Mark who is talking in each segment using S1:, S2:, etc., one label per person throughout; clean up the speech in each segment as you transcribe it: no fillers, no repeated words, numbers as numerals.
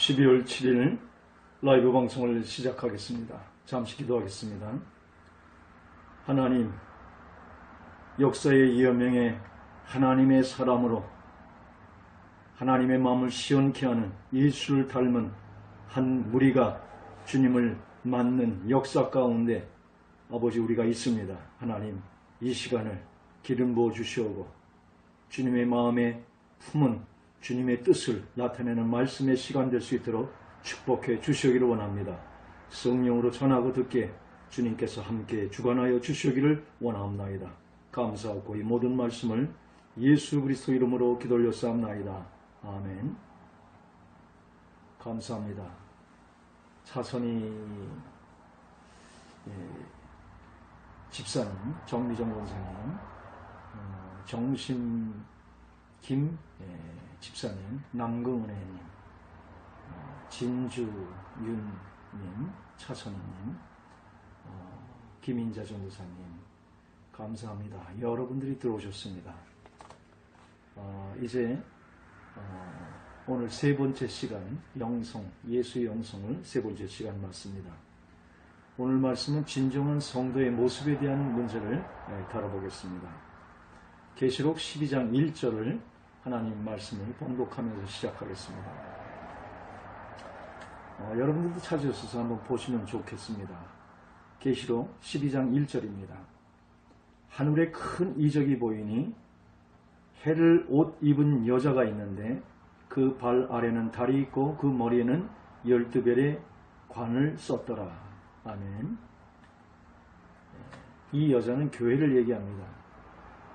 S1: 12월 7일 라이브 방송을 시작하겠습니다. 잠시 기도하겠습니다. 하나님, 역사의 여명에 하나님의 사람으로 하나님의 마음을 시원케 하는 예수를 닮은 한 무리가 주님을 맞는 역사 가운데 아버지 우리가 있습니다. 하나님, 이 시간을 기름 부어 주시오고 주님의 마음에 품은 주님의 뜻을 나타내는 말씀의 시간 될 수 있도록 축복해 주시기를 원합니다. 성령으로 전하고 듣게 주님께서 함께 주관하여 주시기를 원하옵나이다. 감사하고 이 모든 말씀을 예수 그리스도 이름으로 기도 올렸사옵나이다. 아멘. 감사합니다. 차선희 집사님, 정미정 권사님, 정심 김 집사님, 남궁은혜님, 진주윤님, 차선희님, 김인자 전도사님, 감사합니다. 여러분들이 들어오셨습니다. 이제 오늘 세 번째 시간, 영성, 예수의 영성을 세 번째 시간 맞습니다. 오늘 말씀은 진정한 성도의 모습에 대한 문제를 다뤄보겠습니다. 계시록 12장 1절을 하나님 말씀을 봉독하면서 시작하겠습니다. 여러분들도 찾으셔서 한번 보시면 좋겠습니다. 계시록 12장 1절입니다. 하늘에 큰 이적이 보이니 해를 옷 입은 여자가 있는데 그 발 아래는 달이 있고 그 머리에는 12별의 관을 썼더라. 아멘. 이 여자는 교회를 얘기합니다.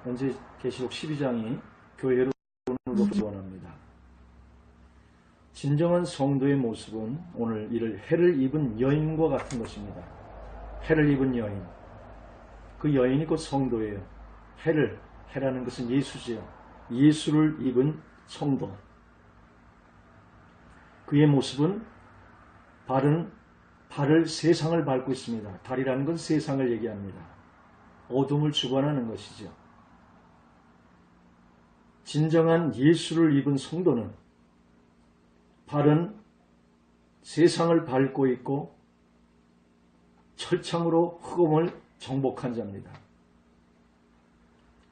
S1: 현재 계시록 12장이 교회로 원합니다. 진정한 성도의 모습은 오늘 이를 해를 입은 여인과 같은 것입니다. 해를 입은 여인. 그 여인이 곧 성도예요. 해라는 것은 예수지요. 예수를 입은 성도. 그의 모습은 발을 세상을 밟고 있습니다. 달이라는 건 세상을 얘기합니다. 어둠을 주관하는 것이죠. 진정한 예수를 입은 성도는 발은 세상을 밟고 있고 철창으로 흑암을 정복한 자입니다.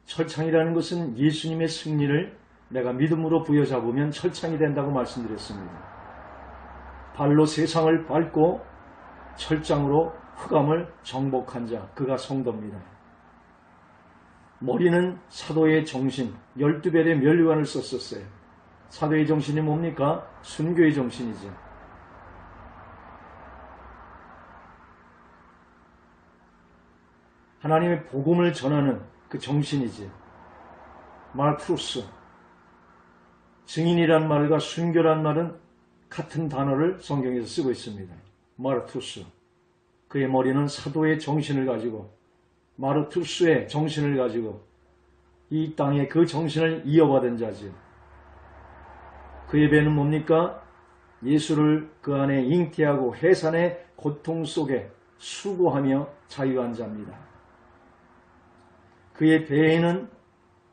S1: 철창이라는 것은 예수님의 승리를 내가 믿음으로 부여잡으면 철창이 된다고 말씀드렸습니다. 발로 세상을 밟고 철장으로 흑암을 정복한 자, 그가 성도입니다. 머리는 사도의 정신, 12별의 면류관을 썼었어요. 사도의 정신이 뭡니까? 순교의 정신이죠. 하나님의 복음을 전하는 그 정신이지. 마르투스. 증인이란 말과 순교란 말은 같은 단어를 성경에서 쓰고 있습니다. 마르투스. 그의 머리는 사도의 정신을 가지고 마르투스의 정신을 가지고 이 땅에 그 정신을 이어받은 자지요. 그의 배는 뭡니까? 예수를 그 안에 잉태하고 해산의 고통 속에 수고하며 자유한 자입니다. 그의 배에는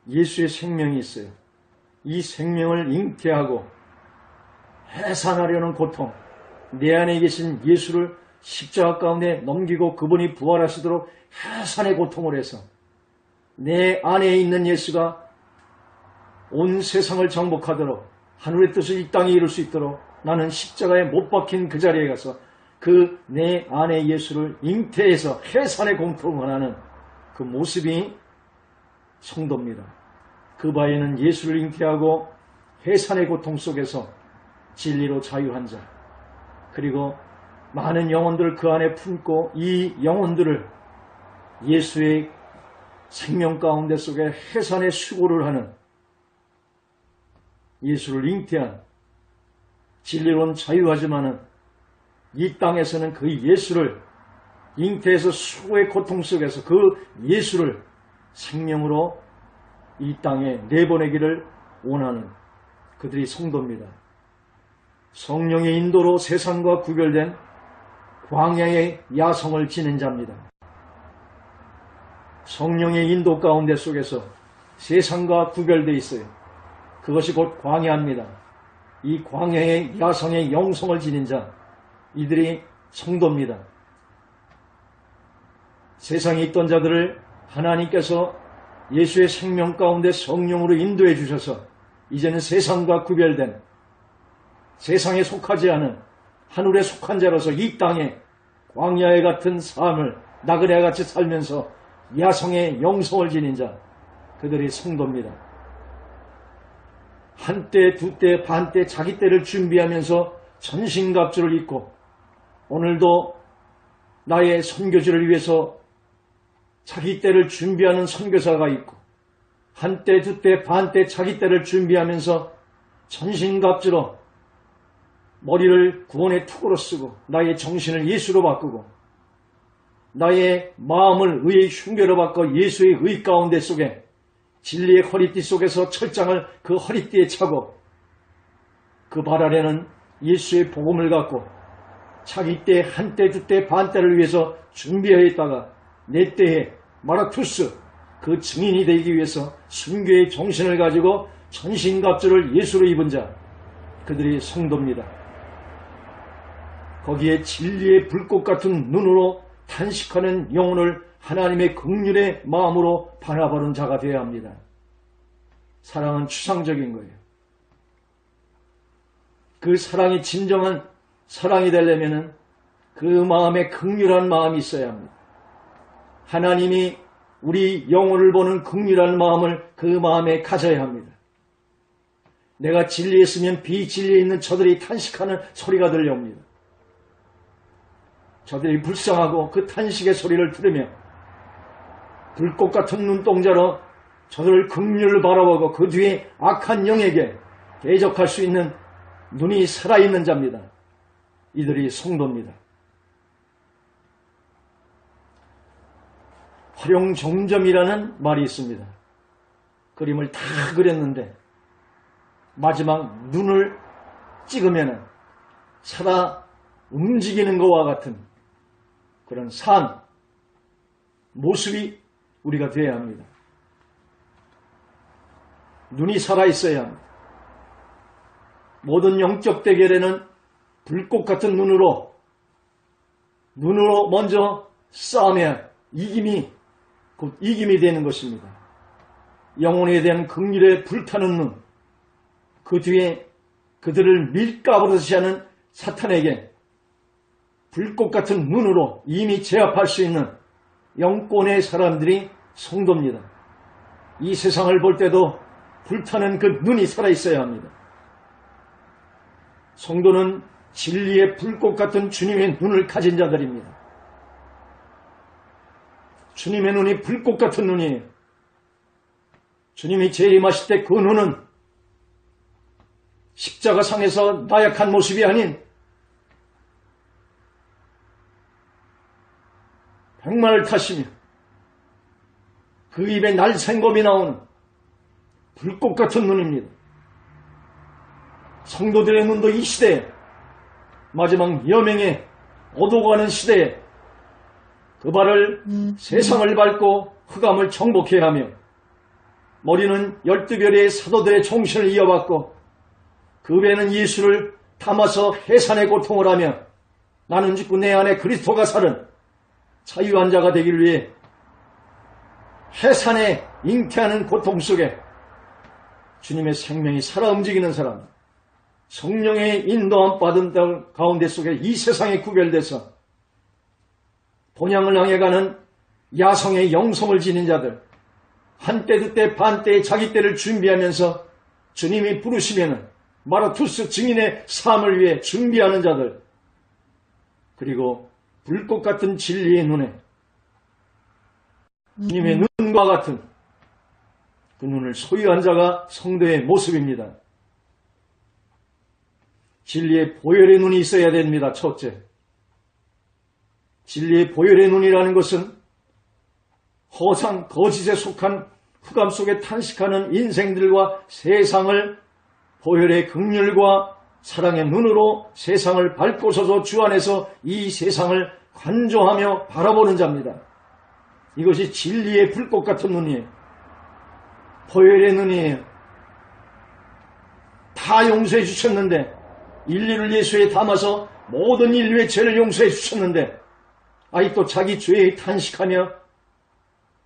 S1: 예수의 생명이 있어요. 이 생명을 잉태하고 해산하려는 고통, 내 안에 계신 예수를 십자가 가운데 넘기고 그분이 부활하시도록 해산의 고통을 해서 내 안에 있는 예수가 온 세상을 정복하도록 하늘의 뜻을 이 땅에 이룰 수 있도록 나는 십자가에 못 박힌 그 자리에 가서 그 내 안에 예수를 잉태해서 해산의 고통을 하는 그 모습이 성도입니다. 그 바에는 예수를 잉태하고 해산의 고통 속에서 진리로 자유한 자, 그리고 많은 영혼들을 그 안에 품고 이 영혼들을 예수의 생명 가운데 속에 해산의 수고를 하는 예수를 잉태한 진리로는 자유하지만은 이 땅에서는 그 예수를 잉태해서 수고의 고통 속에서 그 예수를 생명으로 이 땅에 내보내기를 원하는 그들이 성도입니다. 성령의 인도로 세상과 구별된 광야의 야성을 지닌 자입니다. 성령의 인도 가운데 속에서 세상과 구별되어 있어요. 그것이 곧 광야입니다. 이 광야의 야성의 영성을 지닌 자, 이들이 성도입니다. 세상에 있던 자들을 하나님께서 예수의 생명 가운데 성령으로 인도해 주셔서 이제는 세상과 구별된, 세상에 속하지 않은 하늘에 속한 자로서 이 땅에 광야에 같은 삶을 나그네와 같이 살면서 야성의 영성을 지닌 자, 그들이 성도입니다. 한때, 두때, 반때 자기 때를 준비하면서 전신갑주를 입고 오늘도 나의 선교지를 위해서 자기 때를 준비하는 선교사가 있고 한때, 두때, 반때 자기 때를 준비하면서 전신갑주로 머리를 구원의 투구로 쓰고 나의 정신을 예수로 바꾸고 나의 마음을 의의 흉배로 바꿔 예수의 의 가운데 속에 진리의 허리띠 속에서 철장을 그 허리띠에 차고 그 발 아래는 예수의 복음을 갖고 자기 때, 한때, 두때, 반때를 위해서 준비하여 있다가 내 때에 마라투스 그 증인이 되기 위해서 순교의 정신을 가지고 전신갑주를 예수로 입은 자, 그들이 성도입니다. 거기에 진리의 불꽃 같은 눈으로 탄식하는 영혼을 하나님의 긍휼의 마음으로 바라보는 자가 되어야 합니다. 사랑은 추상적인 거예요. 그 사랑이 진정한 사랑이 되려면 그 마음에 긍휼한 마음이 있어야 합니다. 하나님이 우리 영혼을 보는 긍휼한 마음을 그 마음에 가져야 합니다. 내가 진리에 있으면 비진리에 있는 저들이 탄식하는 소리가 들려옵니다. 저들이 불쌍하고 그 탄식의 소리를 들으며 불꽃 같은 눈동자로 저들을 긍휼을 바라보고 그 뒤에 악한 영에게 대적할 수 있는 눈이 살아있는 자입니다. 이들이 성도입니다. 활용정점이라는 말이 있습니다. 그림을 다 그렸는데 마지막 눈을 찍으면 살아 움직이는 것과 같은 그런 산, 모습이 우리가 되어야 합니다. 눈이 살아있어야 합니다. 모든 영적 대결에는 불꽃 같은 눈으로 먼저 싸우면 이김이 되는 것입니다. 영혼에 대한 긍휼에 불타는 눈, 그 뒤에 그들을 밀가부르듯이 하는 사탄에게 불꽃 같은 눈으로 이미 제압할 수 있는 영권의 사람들이 성도입니다. 이 세상을 볼 때도 불타는 그 눈이 살아있어야 합니다. 성도는 진리의 불꽃 같은 주님의 눈을 가진 자들입니다. 주님의 눈이 불꽃 같은 눈이에요. 주님이 재림하실 때 그 눈은 십자가상에서 나약한 모습이 아닌 백마를 타시며 그 입에 날생검이 나오는 불꽃 같은 눈입니다. 성도들의 눈도 이 시대에 마지막 여명에 어두워가는 시대에 그 발을 세상을 밟고 흑암을 정복해야 하며 머리는 12별의 사도들의 정신을 이어받고 그 배는 예수를 담아서 해산의 고통을 하며 나는 죽고 내 안에 그리스도가 사는 자유한 자가 되기를 위해 해산에 잉태하는 고통 속에 주님의 생명이 살아 움직이는 사람, 성령의 인도함 받은 가운데 속에 이 세상에 구별돼서 본향을 향해 가는 야성의 영성을 지닌 자들, 한때 두때 반때에 자기 때를 준비하면서 주님이 부르시면 마라투스 증인의 삶을 위해 준비하는 자들, 그리고 불꽃 같은 진리의 눈에 주님의 눈과 같은 그 눈을 소유한 자가 성도의 모습입니다. 진리의 보혈의 눈이 있어야 됩니다. 첫째, 진리의 보혈의 눈이라는 것은 허상, 거짓에 속한 흑암 속에 탄식하는 인생들과 세상을 보혈의 긍휼과 사랑의 눈으로 세상을 밟고 서서 주 안에서 이 세상을 관조하며 바라보는 자입니다. 이것이 진리의 불꽃 같은 눈이에요. 보혈의 눈이에요. 다 다 용서해 주셨는데, 인류를 예수에 담아서 모든 인류의 죄를 용서해 주셨는데, 아직도 자기 죄에 탄식하며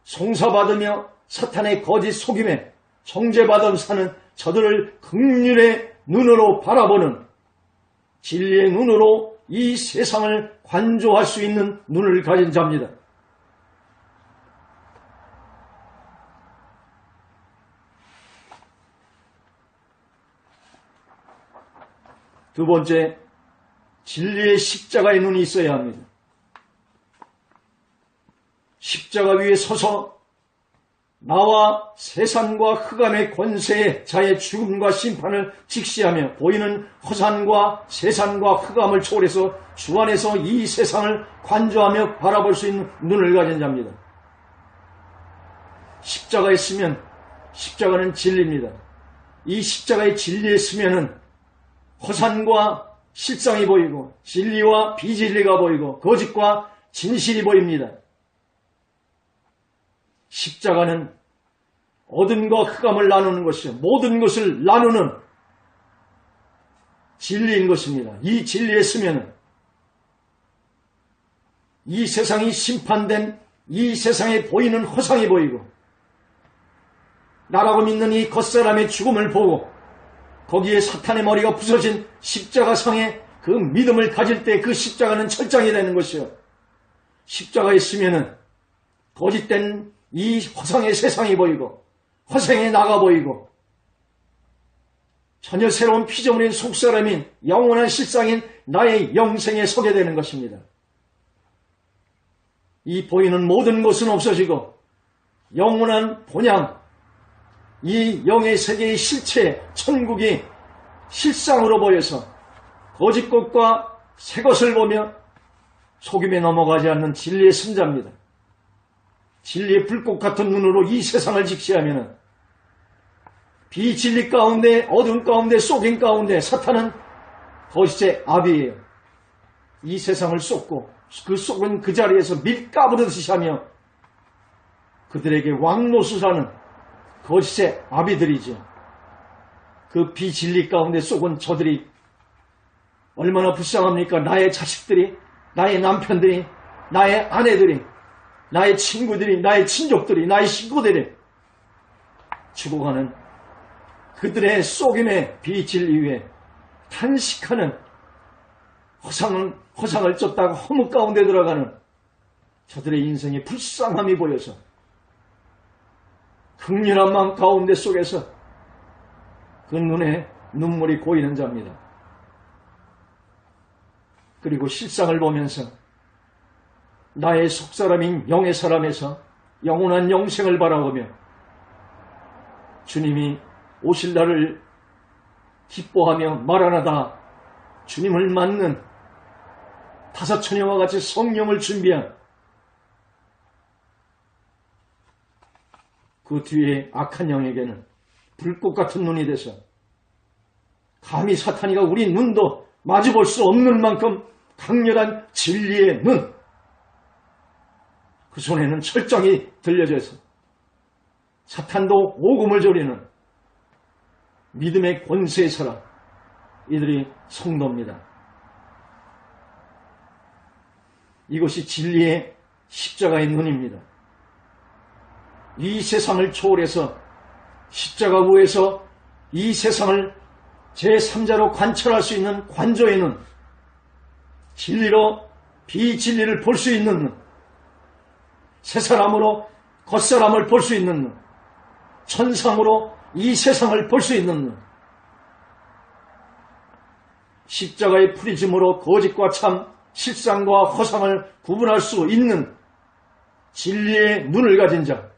S1: 송사받으며 사탄의 거짓 속임에 정죄받아 사는 저들을 긍휼의 눈으로 바라보는, 진리의 눈으로 이 세상을 관조할 수 있는 눈을 가진 자입니다. 두 번째, 진리의 십자가의 눈이 있어야 합니다. 십자가 위에 서서 나와 세상과 흑암의 권세의 자의 죽음과 심판을 직시하며 보이는 허산과 세상과 흑암을 초월해서 주 안에서 이 세상을 관조하며 바라볼 수 있는 눈을 가진 자입니다. 십자가에 쓰면 십자가는 진리입니다. 이 십자가의 진리에 쓰면은 허산과 실상이 보이고 진리와 비진리가 보이고 거짓과 진실이 보입니다. 십자가는 어둠과 흑암을 나누는 것이요 모든 것을 나누는 진리인 것입니다. 이 진리에 쓰면 이 세상이 심판된 이 세상에 보이는 허상이 보이고 나라고 믿는 이 겉사람의 죽음을 보고 거기에 사탄의 머리가 부서진 십자가상에 그 믿음을 가질 때 그 십자가는 철장이 되는 것이요 십자가에 쓰면은 거짓된 이 허상의 세상이 보이고 허생에 나가 보이고 전혀 새로운 피조물인 속사람인 영원한 실상인 나의 영생에 서게 되는 것입니다. 이 보이는 모든 것은 없어지고 영원한 본향, 이 영의 세계의 실체, 천국이 실상으로 보여서 거짓 것과 새 것을 보며 속임에 넘어가지 않는 진리의 승자입니다. 진리의 불꽃 같은 눈으로 이 세상을 직시하면 비진리 가운데 어둠 가운데 속임 가운데 사탄은 거짓의 아비예요. 이 세상을 쏟고 그 쏟은 그 자리에서 밀가부르듯이 하며 그들에게 왕노릇하는 거짓의 아비들이죠. 그 비진리 가운데 쏟은 저들이 얼마나 불쌍합니까? 나의 자식들이, 나의 남편들이, 나의 아내들이, 나의 친구들이, 나의 친족들이, 나의 식구들이 죽어가는 그들의 속임의 비진리 위에 탄식하는 허상을 쫓다가 허무 가운데 들어가는 저들의 인생의 불쌍함이 보여서 극렬한 마음 가운데 속에서 그 눈에 눈물이 고이는 자입니다. 그리고 실상을 보면서 나의 속사람인 영의 사람에서 영원한 영생을 바라보며 주님이 오실 날을 기뻐하며 마라나다 주님을 맞는 다섯 처녀와 같이 성령을 준비한 그 뒤에 악한 영에게는 불꽃 같은 눈이 돼서 감히 사탄이가 우리 눈도 마주볼 수 없는 만큼 강렬한 진리의 눈, 그 손에는 철장이 들려져 있어 사탄도 오금을 조리는 믿음의 권세의 사람, 이들이 성도입니다. 이것이 진리의 십자가의 눈입니다. 이 세상을 초월해서 십자가 위에서 이 세상을 제3자로 관찰할 수 있는 관조의 눈, 진리로 비진리를 볼 수 있는 눈, 새사람으로 겉사람을 볼 수 있는 눈, 천상으로 이 세상을 볼 수 있는 눈, 십자가의 프리즘으로 거짓과 참, 실상과 허상을 구분할 수 있는 진리의 눈을 가진 자,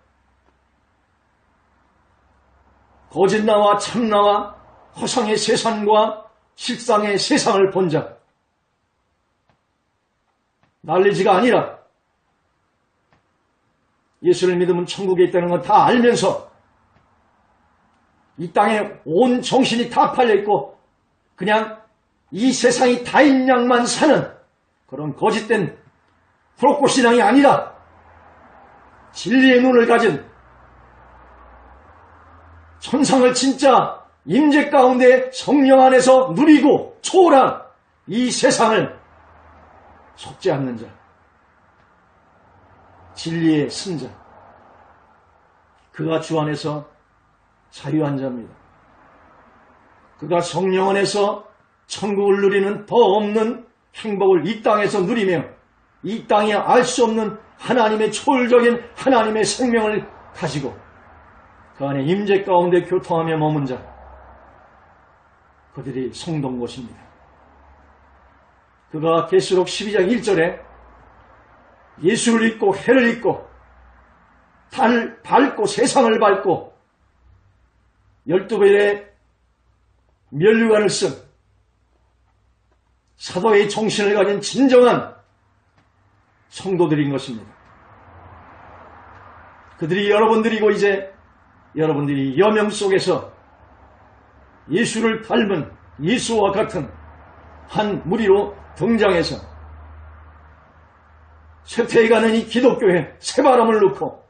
S1: 거짓나와 참나와 허상의 세상과 실상의 세상을 본 자, 난리지가 아니라 예수를 믿으면 천국에 있다는 건 다 알면서 이 땅에 온 정신이 다 팔려있고 그냥 이 세상이 다인 양만 사는 그런 거짓된 프로코 신앙이 아니라 진리의 눈을 가진 천상을 진짜 임재 가운데 성령 안에서 누리고 초월한 이 세상을 속지 않는 자, 진리의 승자, 그가 주 안에서 자유한 자입니다. 그가 성령 안에서 천국을 누리는 더 없는 행복을 이 땅에서 누리며 이 땅에 알 수 없는 하나님의 초월적인 하나님의 생명을 가지고 그 안에 임재 가운데 교통하며 머문 자, 그들이 성도인 것입니다. 그가 계시록 12장 1절에 예수를 잊고 해를 잊고 달을 밟고 세상을 밟고 12배의 면류관을 쓴 사도의 정신을 가진 진정한 성도들인 것입니다. 그들이 여러분들이고 이제 여러분들이 여명 속에서 예수를 닮은 예수와 같은 한 무리로 등장해서 쇠퇴해가는 이 기독교에 새바람을 넣고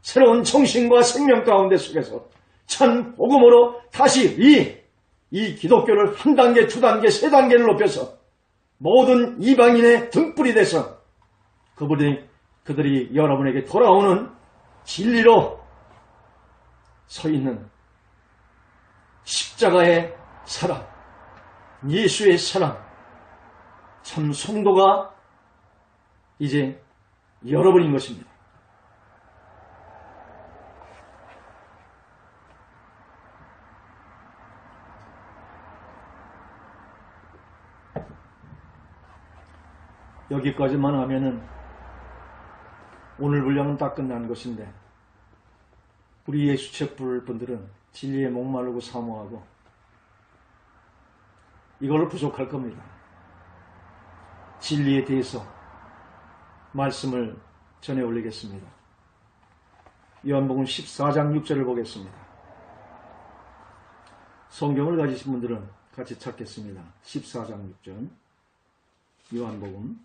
S1: 새로운 정신과 생명 가운데 속에서 참 복음으로 다시 이 기독교를 한 단계, 두 단계, 세 단계를 높여서 모든 이방인의 등불이 돼서 그들이 여러분에게 돌아오는 진리로 서 있는 십자가의 사랑, 예수의 사랑, 참 성도가 이제 여러분인 것입니다. 여기까지만 하면은 오늘 분량은 다 끝난 것인데 우리 예수책 부를 분들은 진리에 목마르고 사모하고 이걸로 부족할 겁니다. 진리에 대해서 말씀을 전해 올리겠습니다. 요한복음 14장 6절을 보겠습니다. 성경을 가지신 분들은 같이 찾겠습니다. 14장 6절 요한복음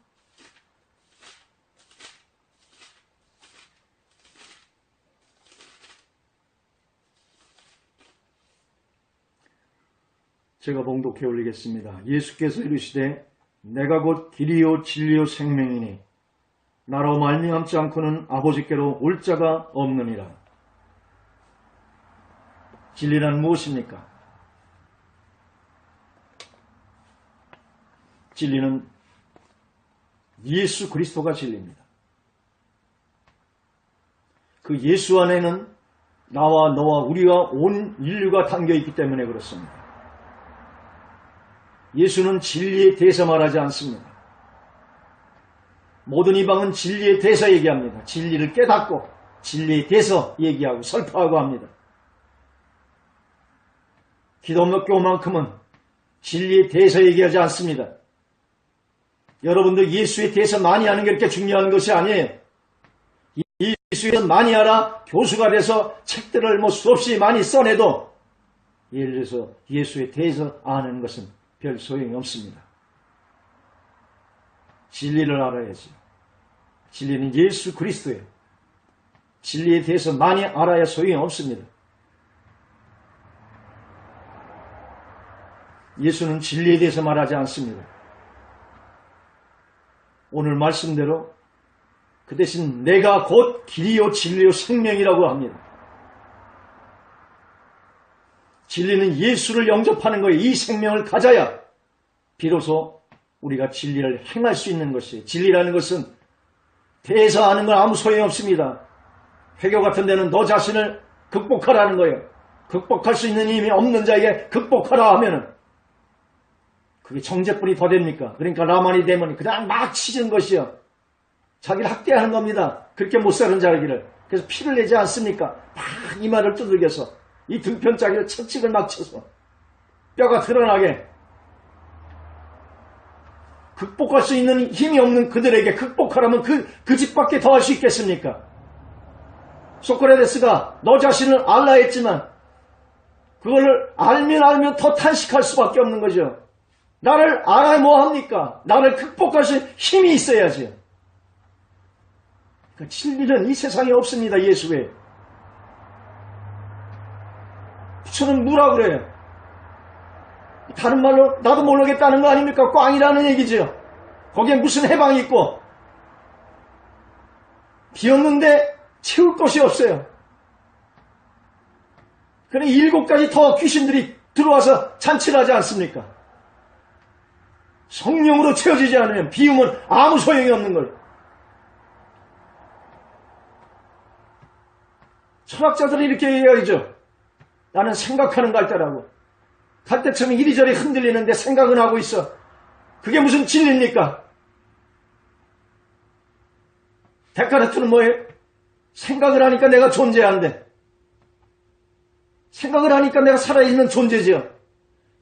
S1: 제가 봉독해 올리겠습니다. 예수께서 이르시되 내가 곧 길이요 진리요 생명이니 나로 말미암지 않고는 아버지께로 올 자가 없느니라. 진리란 무엇입니까? 진리는 예수 그리스도가 진리입니다. 그 예수 안에는 나와 너와 우리와 온 인류가 담겨있기 때문에 그렇습니다. 예수는 진리에 대해서 말하지 않습니다. 모든 이방은 진리에 대해서 얘기합니다. 진리를 깨닫고 진리에 대해서 얘기하고 설파하고 합니다. 기독교만큼은 진리에 대해서 얘기하지 않습니다. 여러분들 예수에 대해서 많이 아는 게 그렇게 중요한 것이 아니에요. 예수에 대해서 많이 알아 교수가 돼서 책들을 수없이 많이 써내도 예를 들어서 예수에 대해서 아는 것은 별 소용이 없습니다. 진리를 알아야지. 진리는 예수 그리스도예요. 진리에 대해서 많이 알아야 소용이 없습니다. 예수는 진리에 대해서 말하지 않습니다. 오늘 말씀대로 그 대신 내가 곧 길이요 진리요 생명이라고 합니다. 진리는 예수를 영접하는 거예요. 이 생명을 가져야 비로소 우리가 진리를 행할 수 있는 것이에요. 진리라는 것은 대해서 아는 건 아무 소용이 없습니다. 회교 같은 데는 너 자신을 극복하라는 거예요. 극복할 수 있는 힘이 없는 자에게 극복하라 하면은 그게 정죄뿐이 더 됩니까? 그러니까 라만이 되면 그냥 막 치는 것이요. 자기를 학대하는 겁니다. 그렇게 못 사는 자기를. 그래서 피를 내지 않습니까? 막 이마를 두들겨서 이 등편짜기를 채찍을 막 쳐서 뼈가 드러나게 극복할 수 있는 힘이 없는 그들에게 극복하라면 그 집밖에 더 할 수 있겠습니까? 소크라테스가 너 자신을 알라 했지만 그걸 알면 더 탄식할 수밖에 없는 거죠. 나를 알아야 뭐합니까? 나를 극복할 수 있는 힘이 있어야지. 그러니까 진리는 이 세상에 없습니다. 예수 외에. 부처는 무라 그래요. 다른 말로 나도 모르겠다는 거 아닙니까? 꽝이라는 얘기죠. 거기에 무슨 해방이 있고 비었는데 채울 것이 없어요. 그러니 7가지 더 귀신들이 들어와서 잔치를 하지 않습니까? 성령으로 채워지지 않으면 비움은 아무 소용이 없는 거예요. 철학자들이 이렇게 얘기하죠. 나는 생각하는 갈대라고. 갈대처럼 이리저리 흔들리는데 생각은 하고 있어. 그게 무슨 진리입니까? 데카르트는 뭐예요? 생각을 하니까 내가 존재한대. 생각을 하니까 내가 살아있는 존재지요.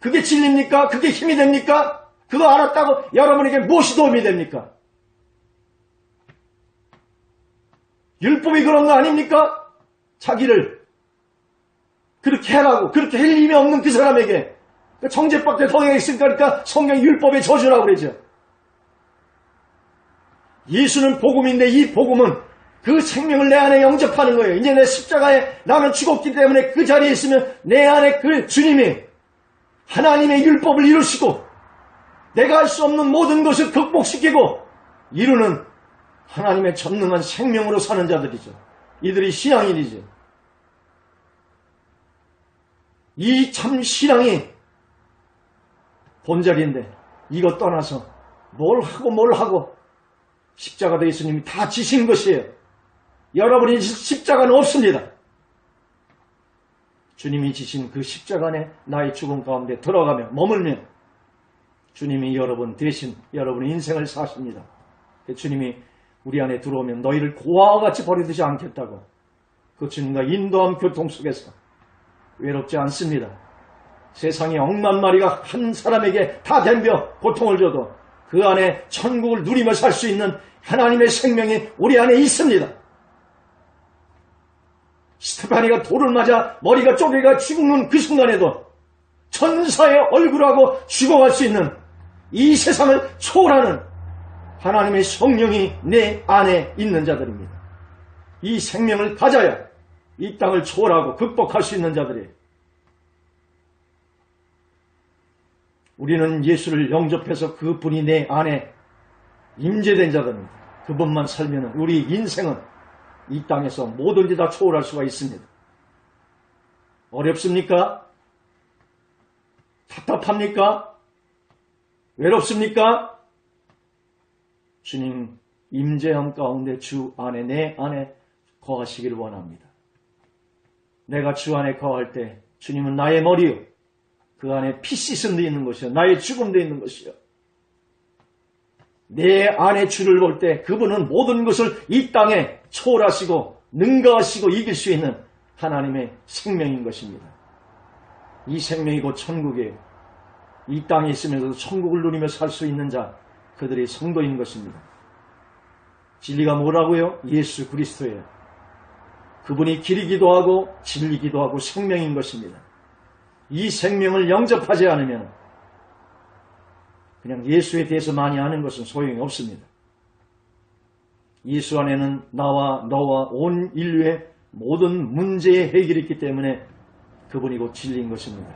S1: 그게 진리입니까? 그게 힘이 됩니까? 그거 알았다고 여러분에게 무엇이 도움이 됩니까? 율법이 그런 거 아닙니까? 자기를 그렇게 해라고, 그렇게 할 힘이 없는 그 사람에게 정죄밖에 더 있으니까 그러니까 성경 율법의 저주라고 그러죠. 예수는 복음인데 이 복음은 그 생명을 내 안에 영접하는 거예요. 이제 내 십자가에 나는 죽었기 때문에 그 자리에 있으면 내 안에 그 주님이 하나님의 율법을 이루시고 내가 할 수 없는 모든 것을 극복시키고 이루는 하나님의 전능한 생명으로 사는 자들이죠. 이들이 신앙인이죠. 이 참 신앙이 본절인데 이것 떠나서 뭘 하고 십자가 예수님이 다 지신 것이에요. 여러분이 십자가는 없습니다. 주님이 지신 그 십자가 안에 나의 죽음 가운데 들어가며 머물며 주님이 여러분 대신 여러분의 인생을 사십니다. 주님이 우리 안에 들어오면 너희를 고아와 같이 버리듯이 않겠다고 그 주님과 인도함 교통 속에서 외롭지 않습니다. 세상에 억만 마리가 한 사람에게 다 덤벼 고통을 줘도 그 안에 천국을 누리며 살 수 있는 하나님의 생명이 우리 안에 있습니다. 스테파니가 돌을 맞아 머리가 쪼개가 죽는 그 순간에도 천사의 얼굴하고 죽어갈 수 있는 이 세상을 초월하는 하나님의 성령이 내 안에 있는 자들입니다. 이 생명을 가져야 이 땅을 초월하고 극복할 수 있는 자들이에요. 우리는 예수를 영접해서 그분이 내 안에 임재된 자들입니다. 그분만 살면 우리 인생은 이 땅에서 뭐든지 다 초월할 수가 있습니다. 어렵습니까? 답답합니까? 외롭습니까? 주님 임재함 가운데 주 안에 내 안에 거하시기를 원합니다. 내가 주 안에 거할 때 주님은 나의 머리요 그 안에 피 씻음도 있는 것이요 나의 죽음도 있는 것이요 내 안에 주를 볼 때 그분은 모든 것을 이 땅에 초월하시고 능가하시고 이길 수 있는 하나님의 생명인 것입니다. 이 생명이 곧 천국이에요. 이 땅에 있으면서도 천국을 누리며 살 수 있는 자 그들이 성도인 것입니다. 진리가 뭐라고요? 예수 그리스도예요. 그분이 길이기도 하고 진리기도 하고 생명인 것입니다. 이 생명을 영접하지 않으면 그냥 예수에 대해서 많이 아는 것은 소용이 없습니다. 예수 안에는 나와 너와 온 인류의 모든 문제의 해결이 있기 때문에 그분이 곧 진리인 것입니다.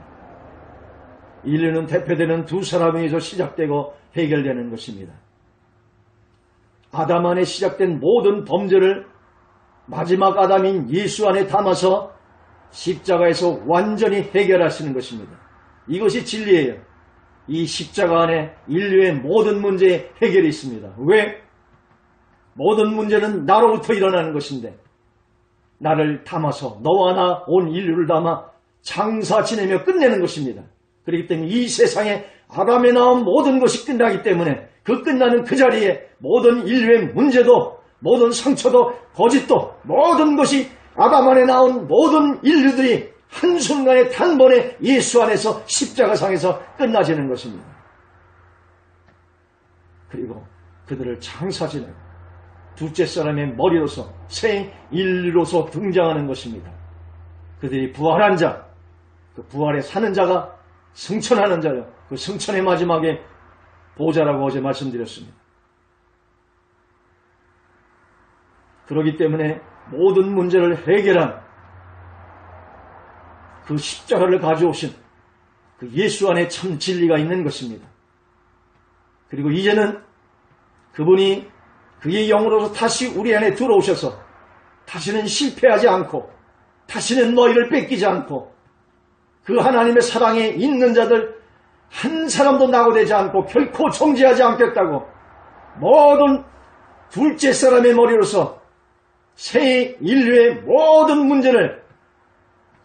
S1: 인류는 대표되는 두 사람에게서 시작되고 해결되는 것입니다. 아담 안에 시작된 모든 범죄를 마지막 아담인 예수 안에 담아서 십자가에서 완전히 해결하시는 것입니다. 이것이 진리예요. 이 십자가 안에 인류의 모든 문제의 해결이 있습니다. 왜? 모든 문제는 나로부터 일어나는 것인데 나를 담아서 너와 나 온 인류를 담아 장사 지내며 끝내는 것입니다. 그렇기 때문에 이 세상에 아담에 나온 모든 것이 끝나기 때문에 그 끝나는 그 자리에 모든 인류의 문제도 모든 상처도 거짓도 모든 것이 아담 안에 나온 모든 인류들이 한순간에 단번에 예수 안에서 십자가상에서 끝나지는 것입니다. 그리고 그들을 장사지내고 둘째 사람의 머리로서 새 인류로서 등장하는 것입니다. 그들이 부활한 자, 그 부활에 사는 자가 승천하는 자요. 그 승천의 마지막에 보좌라고 어제 말씀드렸습니다. 그렇기 때문에 모든 문제를 해결한 그 십자가를 가져오신 그 예수 안에 참 진리가 있는 것입니다. 그리고 이제는 그분이 그의 영으로서 다시 우리 안에 들어오셔서 다시는 실패하지 않고 다시는 너희를 뺏기지 않고 그 하나님의 사랑에 있는 자들 한 사람도 낙오되지 않고 결코 정죄하지 않겠다고 모든 둘째 사람의 머리로서 새 인류의 모든 문제를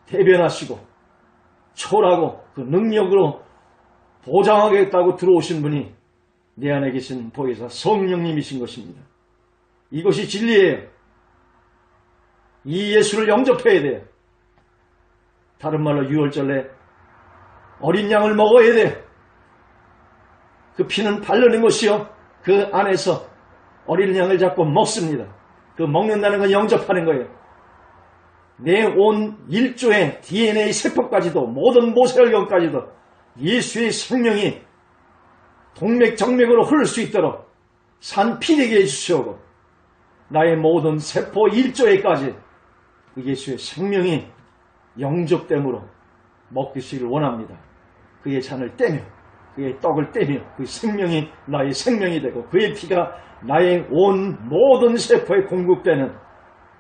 S1: 대변하시고 초월하고 그 능력으로 보장하겠다고 들어오신 분이 내 안에 계신 보혜사 성령님이신 것입니다. 이것이 진리예요. 이 예수를 영접해야 돼요. 다른 말로 유월절에 어린 양을 먹어야 돼요. 그 피는 바르는 것이요. 그 안에서 어린 양을 잡고 먹습니다. 그 먹는다는 건 영접하는 거예요. 내 온 일조의 DNA 세포까지도 모든 모세혈관까지도 예수의 생명이 동맥정맥으로 흐를 수 있도록 산피되게 해주시오고 나의 모든 세포 일조에까지 그 예수의 생명이 영접됨으로 먹기를 원합니다. 그의 잔을 떼며 그의 떡을 떼며 그 생명이 나의 생명이 되고 그의 피가 나의 온 모든 세포에 공급되는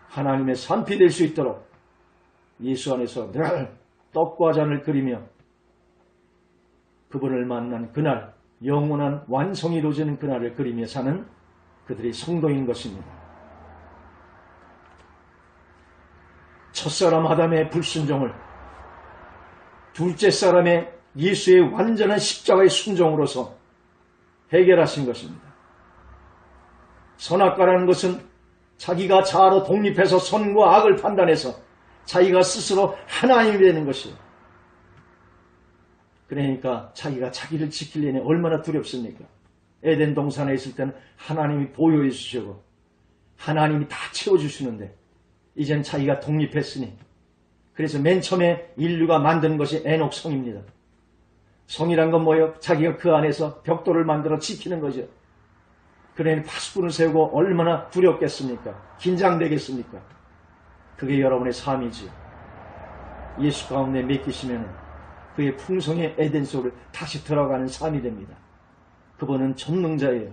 S1: 하나님의 산피 될 수 있도록 예수 안에서 늘 떡과 잔을 그리며 그분을 만난 그날 영원한 완성이 이루어지는 그날을 그리며 사는 그들이 성도인 것입니다. 첫사람 아담의 불순종을 둘째 사람의 예수의 완전한 십자가의 순종으로서 해결하신 것입니다. 선악과라는 것은 자기가 자아로 독립해서 선과 악을 판단해서 자기가 스스로 하나님이 되는 것이에요. 그러니까 자기가 자기를 지키려니 얼마나 두렵습니까? 에덴 동산에 있을 때는 하나님이 보호해 주시고 하나님이 다 채워주시는데 이젠 자기가 독립했으니 그래서 맨 처음에 인류가 만든 것이 에녹 성입니다. 성이란 건 뭐예요? 자기가 그 안에서 벽돌을 만들어 지키는 거죠. 그러니 파수꾼을 세우고 얼마나 두렵겠습니까? 긴장되겠습니까? 그게 여러분의 삶이지요. 예수 가운데 맡기시면 그의 풍성의 에덴 속을 다시 들어가는 삶이 됩니다. 그분은 전능자예요.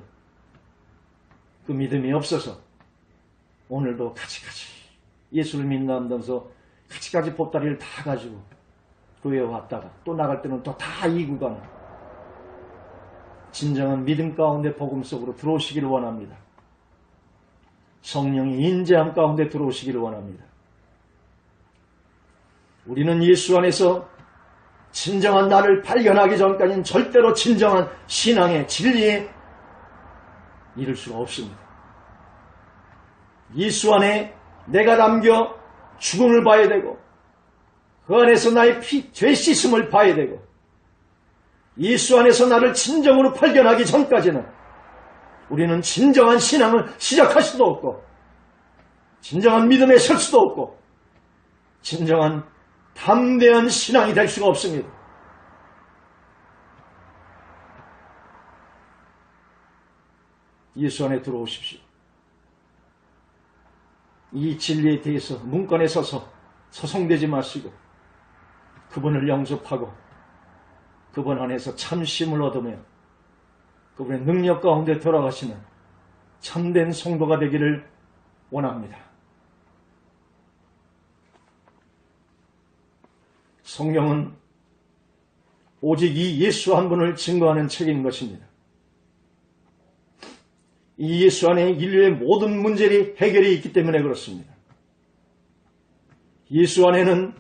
S1: 그 믿음이 없어서 오늘도 가지가지 예수를 믿는다면서 가지가지 보따리를 다 가지고 교회에 왔다가 또 나갈 때는 또 다 이고 가는 진정한 믿음 가운데 복음 속으로 들어오시기를 원합니다. 성령의 인재함 가운데 들어오시기를 원합니다. 우리는 예수 안에서 진정한 나를 발견하기 전까지는 절대로 진정한 신앙의 진리에 이를 수가 없습니다. 예수 안에 내가 남겨 죽음을 봐야 되고 그 안에서 나의 죄 씻음을 봐야 되고 예수 안에서 나를 진정으로 발견하기 전까지는 우리는 진정한 신앙을 시작할 수도 없고 진정한 믿음에 설 수도 없고 진정한 담대한 신앙이 될 수가 없습니다. 예수 안에 들어오십시오. 이 진리에 대해서 문간에 서서 소송되지 마시고 그분을 영접하고 그분 안에서 참심을 얻으며 그분의 능력 가운데 들어가시는 참된 성도가 되기를 원합니다. 성경은 오직 이 예수 한 분을 증거하는 책인 것입니다. 이 예수 안에 인류의 모든 문제들이 해결이 있기 때문에 그렇습니다. 예수 안에는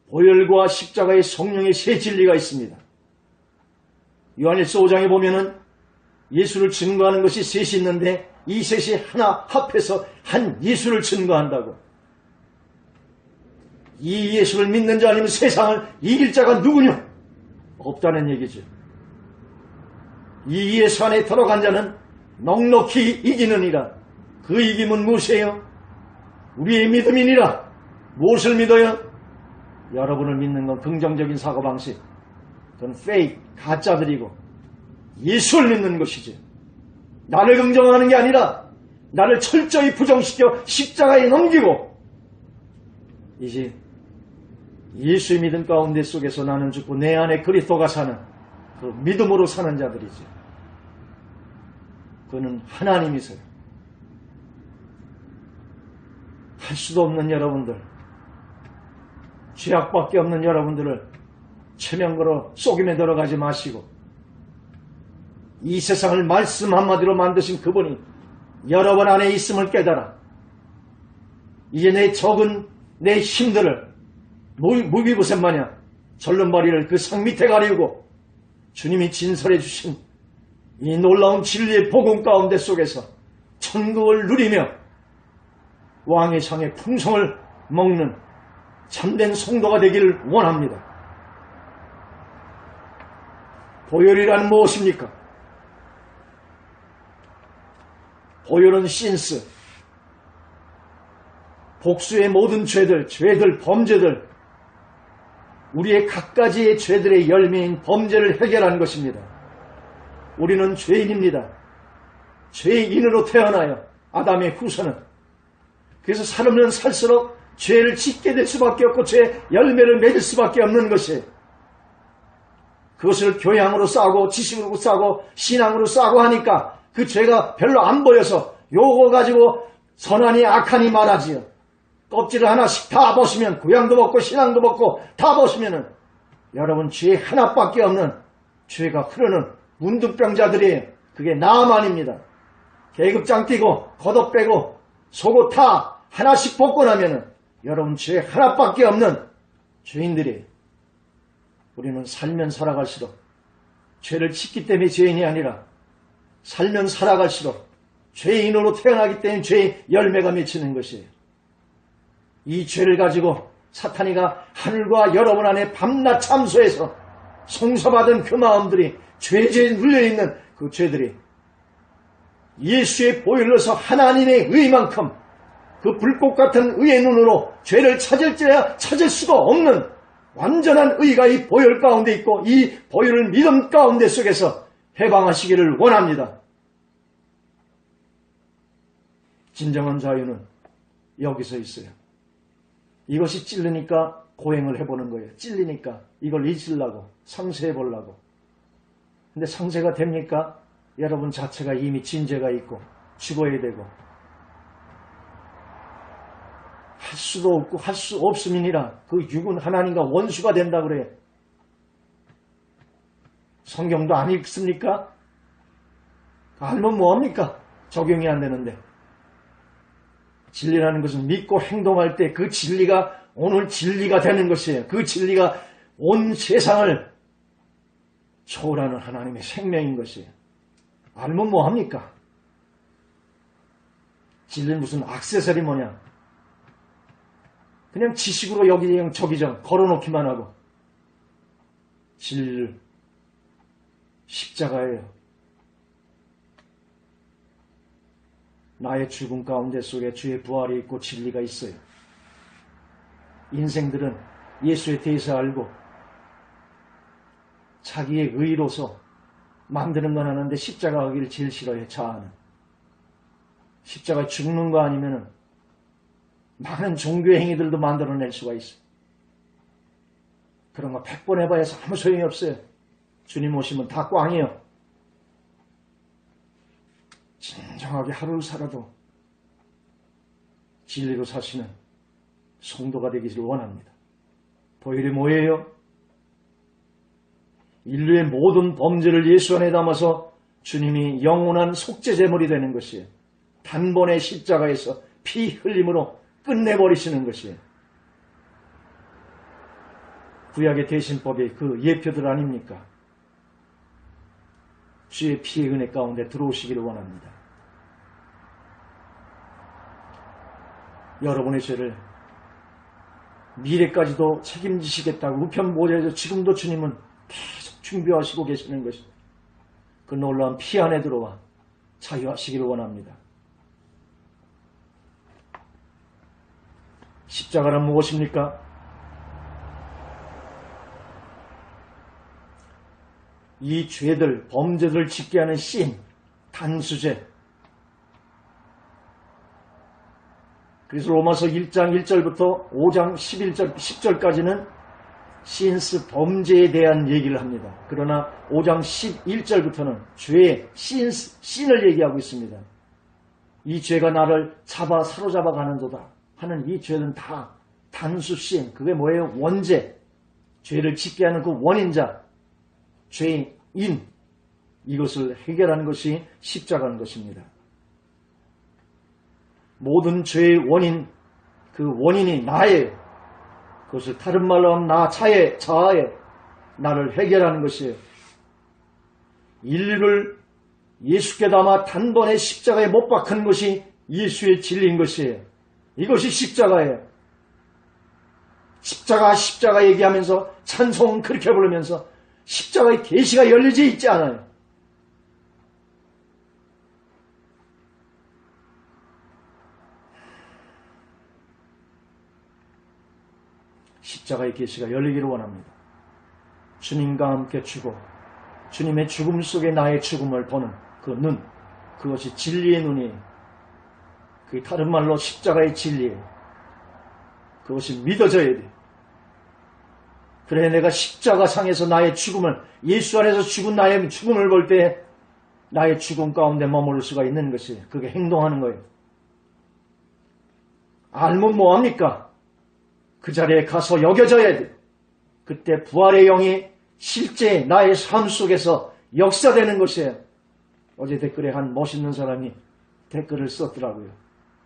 S1: 보혈과 십자가의 성령의 세 진리가 있습니다. 요한일서 5장에 보면은 예수를 증거하는 것이 셋이 있는데 이 셋이 하나 합해서 한 예수를 증거한다고. 이 예수를 믿는 자 아니면 세상을 이길 자가 누구냐? 없다는 얘기죠. 이 예수 안에 들어간 자는 넉넉히 이기느니라. 그 이김은 무엇이에요? 우리의 믿음이니라. 무엇을 믿어요? 여러분을 믿는 건 긍정적인 사고방식. 그건 페이크, 가짜들이고 예수를 믿는 것이지. 나를 긍정하는 게 아니라 나를 철저히 부정시켜 십자가에 넘기고 이제 예수의 믿음 가운데 속에서 나는 죽고 내 안에 그리스도가 사는 그 믿음으로 사는 자들이지. 그는 하나님이세요. 할 수도 없는 여러분들, 죄악밖에 없는 여러분들을 체면 걸어 속임에 들어가지 마시고 이 세상을 말씀 한마디로 만드신 그분이 여러분 안에 있음을 깨달아 이제 내 적은 내 힘들을 무비고생 마냥 절름발이를 그 상 밑에 가리우고 주님이 진설해 주신 이 놀라운 진리의 복음 가운데 속에서 천국을 누리며 왕의 상의 풍성을 먹는 참된 성도가 되기를 원합니다. 보혈이란 무엇입니까? 보혈은 신스, 복수의 모든 죄들, 범죄들, 우리의 갖가지의 죄들의 열매인 범죄를 해결하는 것입니다. 우리는 죄인입니다. 죄인으로 태어나요. 아담의 후손은. 그래서 살면 살수록 죄를 짓게 될 수밖에 없고 죄의 열매를 맺을 수밖에 없는 것이에요. 그것을 교양으로 싸고 지식으로 싸고 신앙으로 싸고 하니까 그 죄가 별로 안 보여서 요거 가지고 선하니 악하니 말하지요. 껍질을 하나씩 다 보시면 구양도 먹고 신앙도 먹고 다 보시면은 여러분 죄 하나밖에 없는 죄가 흐르는 문둥병자들이에요. 그게 나만입니다. 계급장 띄고 겉옷 빼고 속옷 다 하나씩 벗고 나면은 여러분 죄 하나밖에 없는 죄인들이에요. 우리는 살면 살아갈수록 죄를 짓기 때문에 죄인이 아니라 살면 살아갈수록 죄인으로 태어나기 때문에 죄의 열매가 맺히는 것이에요. 이 죄를 가지고 사탄이가 하늘과 여러분 안에 밤낮 참소해서 송서받은 그 마음들이 죄에 눌려있는 그 죄들이 예수의 보혈로서 하나님의 의만큼 그 불꽃 같은 의의 눈으로 죄를 찾을지라 찾을 수가 없는 완전한 의가 이 보혈 가운데 있고 이 보혈을 믿음 가운데 속에서 해방하시기를 원합니다. 진정한 자유는 여기서 있어요. 이것이 찔리니까 고행을 해보는 거예요. 찔리니까 이걸 잊으려고 상쇄해보려고. 근데 상쇄가 됩니까? 여러분 자체가 이미 진죄가 있고 죽어야 되고 할 수도 없고 할 수 없음이니라 그 육은 하나님과 원수가 된다 그래요. 성경도 안 읽습니까? 알면 뭐합니까? 적용이 안 되는데. 진리라는 것은 믿고 행동할 때 그 진리가 오늘 진리가 되는 것이에요. 그 진리가 온 세상을 초월하는 하나님의 생명인 것이에요. 알면 뭐합니까? 진리는 무슨 액세서리 뭐냐. 그냥 지식으로 여기저기 저기저기 걸어놓기만 하고 진리를 십자가예요. 나의 죽음 가운데 속에 주의 부활이 있고 진리가 있어요. 인생들은 예수에 대해서 알고 자기의 의로서 만드는 건 하는데 십자가 하기를 제일 싫어해. 자아는. 십자가에 죽는 거 아니면은 많은 종교의 행위들도 만들어낼 수가 있어요. 그런 거 100번 해봐야 아무 소용이 없어요. 주님 오시면 다 꽝이에요. 진정하게 하루를 살아도 진리로 사시는 성도가 되기를 원합니다. 보혈이 뭐예요? 인류의 모든 범죄를 예수 안에 담아서 주님이 영원한 속죄제물이 되는 것이에요. 단번에 십자가에서 피 흘림으로 끝내버리시는 것이에요. 구약의 대신법이 그 예표들 아닙니까? 주의 피의 은혜 가운데 들어오시기를 원합니다. 여러분의 죄를 미래까지도 책임지시겠다고 우편보좌에서 지금도 주님은 계속 준비하시고 계시는 것입니다. 그 놀라운 피 안에 들어와 자유하시기를 원합니다. 십자가는 무엇입니까? 이 죄들, 범죄들을 짓게 하는 씬, 단수죄. 그래서 로마서 1장 1절부터 5장 10절까지는 since 범죄에 대한 얘기를 합니다. 그러나 5장 11절부터는 죄의 sin을 얘기하고 있습니다. 이 죄가 나를 사로잡아 가는도다 하는 이 죄는 다 단수 sin, 그게 뭐예요? 원죄, 죄를 짓게 하는 그 원인자, 죄인, 이것을 해결하는 것이 십자가인 것입니다. 모든 죄의 원인, 그 원인이 나예요. 그것을 다른 말로 하면 나 자아에 나를 해결하는 것이에요. 인류를 예수께 담아 단번에 십자가에 못 박은 것이 예수의 진리인 것이에요. 이것이 십자가예요. 십자가 얘기하면서 찬송 그렇게 부르면서 십자가의 계시가 열려져 있지 않아요. 십자가의 계시가 열리기를 원합니다. 주님과 함께 죽어 주님의 죽음 속에 나의 죽음을 보는 그 눈, 그것이 진리의 눈이에요. 그게 다른 말로 십자가의 진리예요. 그것이 믿어져야 돼요. 그래 내가 십자가상에서 나의 죽음을, 예수 안에서 죽은 나의 죽음을 볼 때 나의 죽음 가운데 머무를 수가 있는 것이에요. 그게 행동하는 거예요. 알면 뭐합니까? 그 자리에 가서 여겨져야 돼. 그때 부활의 영이 실제 나의 삶 속에서 역사되는 것이에요. 어제 댓글에 한 멋있는 사람이 댓글을 썼더라고요.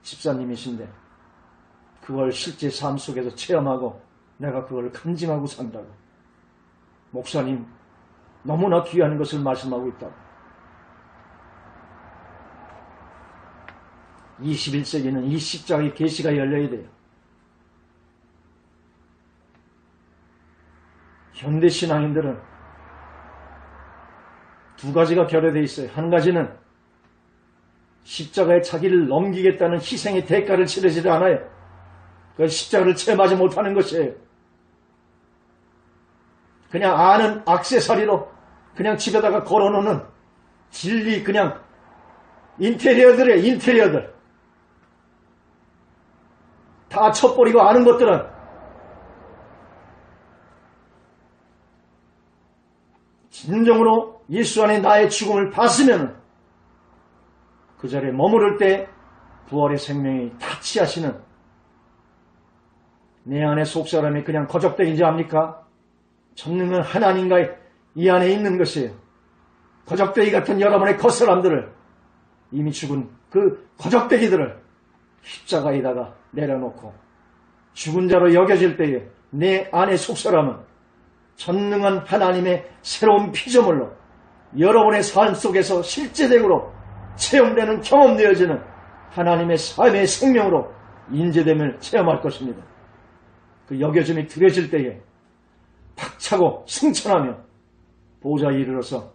S1: 집사님이신데 그걸 실제 삶 속에서 체험하고 내가 그걸 간증하고 산다고. 목사님 너무나 귀한 것을 말씀하고 있다고. 21세기는 이 십자가의 계시가 열려야 돼요. 현대 신앙인들은 두 가지가 결여되어 있어요. 한 가지는 십자가에 자기를 넘기겠다는 희생의 대가를 치르지 않아요. 그 십자가를 체험하지 못하는 것이에요. 그냥 아는 액세서리로 그냥 집에다가 걸어놓는 진리, 그냥 인테리어들이에요. 인테리어들. 다 쳐버리고 아는 것들은 진정으로 예수 안에 나의 죽음을 봤으면 그 자리에 머무를 때 부활의 생명이 타치하시는 내 안에 속사람이 그냥 거적대기인지 압니까? 전능한 하나님과 이 안에 있는 것이에요. 거적대기 같은 여러분의 겉사람들을, 이미 죽은 그 거적대기들을 십자가에다가 내려놓고 죽은 자로 여겨질 때에 내 안의 속사람은 전능한 하나님의 새로운 피조물로 여러분의 삶 속에서 실제적으로 체험되는, 경험되어지는 하나님의 삶의 생명으로 인재됨을 체험할 것입니다. 그 여겨짐이 드려질 때에 박차고 승천하며 보좌에 이르러서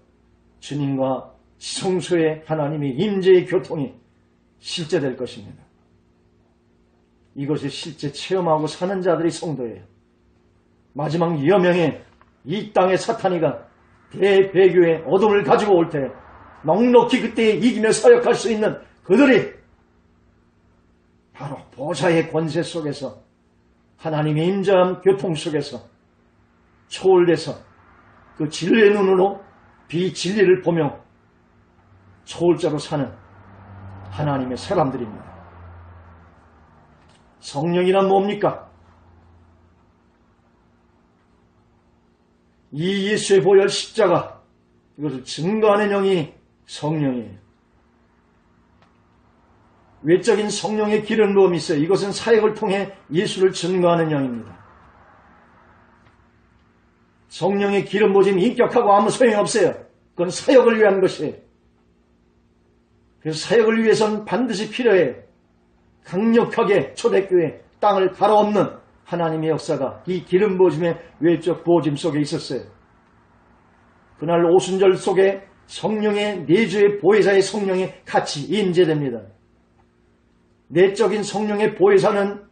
S1: 주님과 성소의 하나님의 임재의 교통이 실제될 것입니다. 이것을 실제 체험하고 사는 자들이 성도예요. 마지막 여명에 이 땅의 사탄이가 대배교의 어둠을 가지고 올 때 넉넉히 그때에 이기며 사역할 수 있는 그들이 바로 보좌의 권세 속에서 하나님의 임재한 교통 속에서 초월돼서 그 진리의 눈으로 비진리를 보며 초월자로 사는 하나님의 사람들입니다. 성령이란 뭡니까? 이 예수의 보혈 십자가, 이것을 증거하는 영이 성령이에요. 외적인 성령의 기름 부음이 있어요. 이것은 사역을 통해 예수를 증거하는 영입니다. 성령의 기름 부음이 인격하고 아무 소용이 없어요. 그건 사역을 위한 것이에요. 그래서 사역을 위해서는 반드시 필요해요. 강력하게 초대교회 땅을 갈아엎는 하나님의 역사가 이 기름 부어짐의 외적 부어짐 속에 있었어요. 그날 오순절 속에 성령의 내주의 보혜사의 성령이 같이 임재됩니다. 내적인 성령의 보혜사는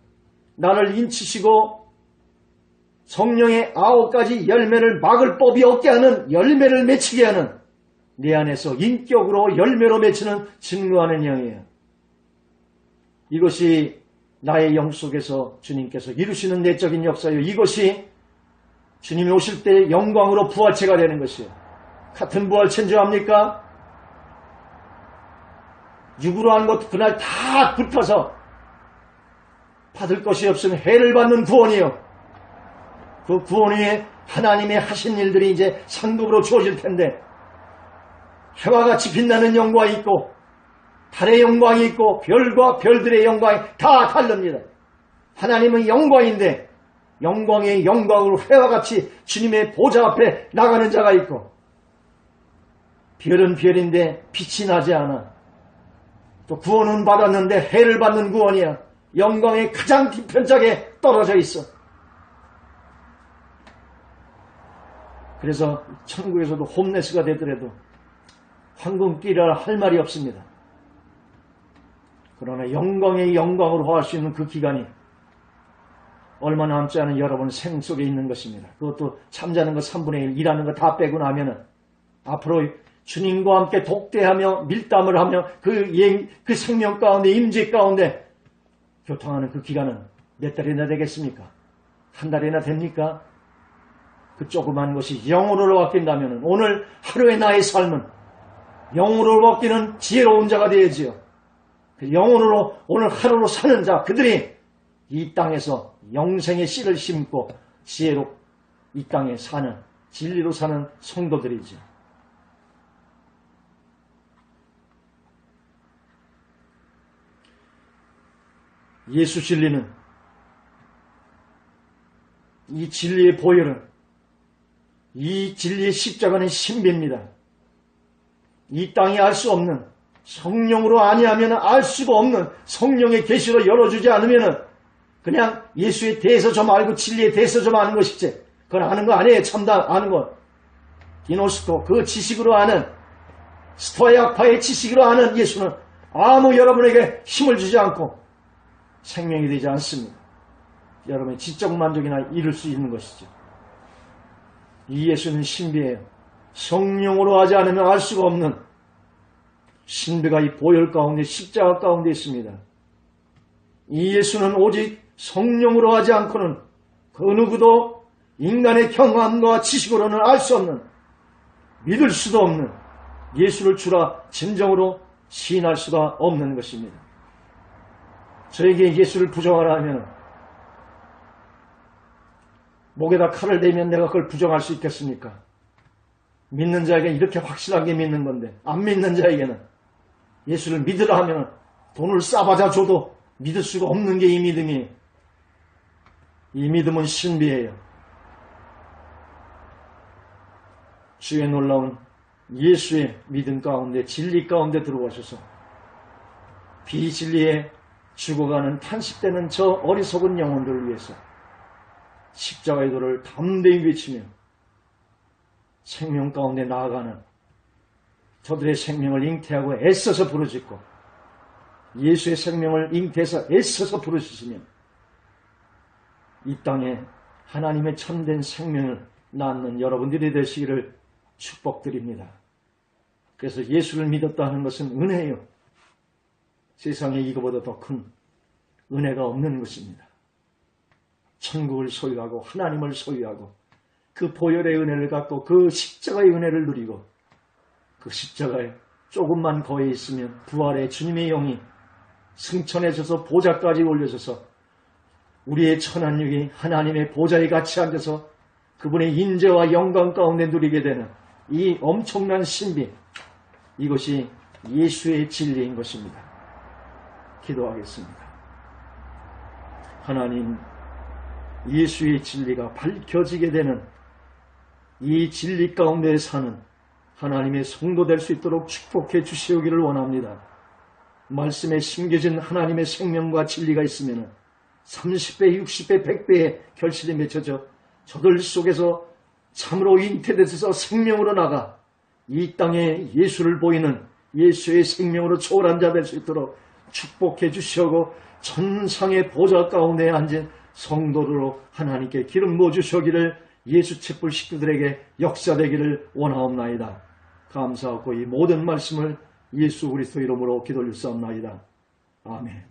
S1: 나를 인치시고 성령의 9가지 열매를 막을 법이 없게 하는, 열매를 맺히게 하는, 내 안에서 인격으로 열매로 맺히는 증거하는 영이에요. 이것이 나의 영 속에서 주님께서 이루시는 내적인 역사요. 이것이 주님이 오실 때 영광으로 부활체가 되는 것이에요. 같은 부활체인 줄 압니까? 육으로 한 것도 그날 다 붙어서 받을 것이 없으면 해를 받는 구원이요. 그 구원 위에 하나님의 하신 일들이 이제 상급으로 주어질 텐데, 해와 같이 빛나는 영광이 있고 달의 영광이 있고 별과 별들의 영광이 다 다릅니다. 하나님은 영광인데 영광의 영광으로 해와 같이 주님의 보좌 앞에 나가는 자가 있고, 별은 별인데 빛이 나지 않아. 또 구원은 받았는데 해를 받는 구원이야. 영광의 가장 뒤편짝에 떨어져 있어. 그래서 천국에서도 홈레스가 되더라도 황금길이라 할 말이 없습니다. 그러나 영광의 영광으로 화할 수 있는 그 기간이 얼마 남지 않은 여러분 생 속에 있는 것입니다. 그것도 잠자는 것 3분의 1, 일하는 거 다 빼고 나면은 앞으로 주님과 함께 독대하며 밀담을 하며 그 생명 가운데 임재 가운데 교통하는 그 기간은 몇 달이나 되겠습니까? 한 달이나 됩니까? 그 조그만 것이 영으로 바뀐다면 오늘 하루의 나의 삶은 영으로 바뀌는 지혜로운 자가 되어야지요. 그 영으로 오늘 하루로 사는 자, 그들이 이 땅에서 영생의 씨를 심고 지혜로 이 땅에 사는, 진리로 사는 성도들이죠. 예수 진리는, 이 진리의 보혈은, 이 진리의 십자가는 신비입니다. 이 땅이 알 수 없는, 성령으로 아니하면 알 수가 없는 성령의 계시로 열어주지 않으면 그냥 예수에 대해서 좀 알고 진리에 대해서 좀 아는 것이지, 그건 아는 거 아니에요. 참다 아는 것. 디노스토, 그 지식으로 아는, 스토야파의 지식으로 아는 예수는 아무 여러분에게 힘을 주지 않고 생명이 되지 않습니다. 여러분의 지적 만족이나 이룰 수 있는 것이죠. 이 예수는 신비예요. 성령으로 하지 않으면 알 수가 없는 신비가 이 보혈 가운데, 십자가 가운데 있습니다. 이 예수는 오직 성령으로 하지 않고는 그 누구도 인간의 경험과 지식으로는 알 수 없는, 믿을 수도 없는 예수를 주라 진정으로 시인할 수가 없는 것입니다. 저에게 예수를 부정하라 하면 목에다 칼을 대면 내가 그걸 부정할 수 있겠습니까? 믿는 자에게는 이렇게 확실하게 믿는 건데, 안 믿는 자에게는 예수를 믿으라 하면 돈을 싸바자 줘도 믿을 수가 없는 게 이 믿음이에요. 이 믿음은 신비예요. 주의 놀라운 예수의 믿음 가운데, 진리 가운데 들어오셔서 비진리에 죽어가는 탄식되는 저 어리석은 영혼들을 위해서 십자가의 도를 담대히 외치며 생명 가운데 나아가는 저들의 생명을 잉태하고 애써서 부르짖고 예수의 생명을 잉태해서 애써서 부르짖으면 이 땅에 하나님의 참된 생명을 낳는 여러분들이 되시기를 축복드립니다. 그래서 예수를 믿었다 하는 것은 은혜예요. 세상에 이거보다 더 큰 은혜가 없는 것입니다. 천국을 소유하고 하나님을 소유하고 그 보혈의 은혜를 갖고 그 십자가의 은혜를 누리고 그 십자가에 조금만 거해 있으면 부활의 주님의 영이 승천해져서 보좌까지 올려져서 우리의 천한육이 하나님의 보좌에 같이 앉아서 그분의 인재와 영광 가운데 누리게 되는 이 엄청난 신비, 이것이 예수의 진리인 것입니다. 기도하겠습니다. 하나님, 예수의 진리가 밝혀지게 되는 이 진리 가운데 사는 하나님의 성도 될 수 있도록 축복해 주시오기를 원합니다. 말씀에 심겨진 하나님의 생명과 진리가 있으면 30배, 60배, 100배의 결실이 맺혀져 저들 속에서 참으로 잉태돼서 생명으로 나가 이 땅에 예수를 보이는 예수의 생명으로 초월한 자 될 수 있도록 축복해 주시고 천상의 보좌 가운데 앉은 성도로 하나님께 기름 부어 주시기를 예수 촛불 식구들에게 역사되기를 원하옵나이다. 감사하고 이 모든 말씀을 예수 그리스도 이름으로 기도 올리옵나이다. 아멘.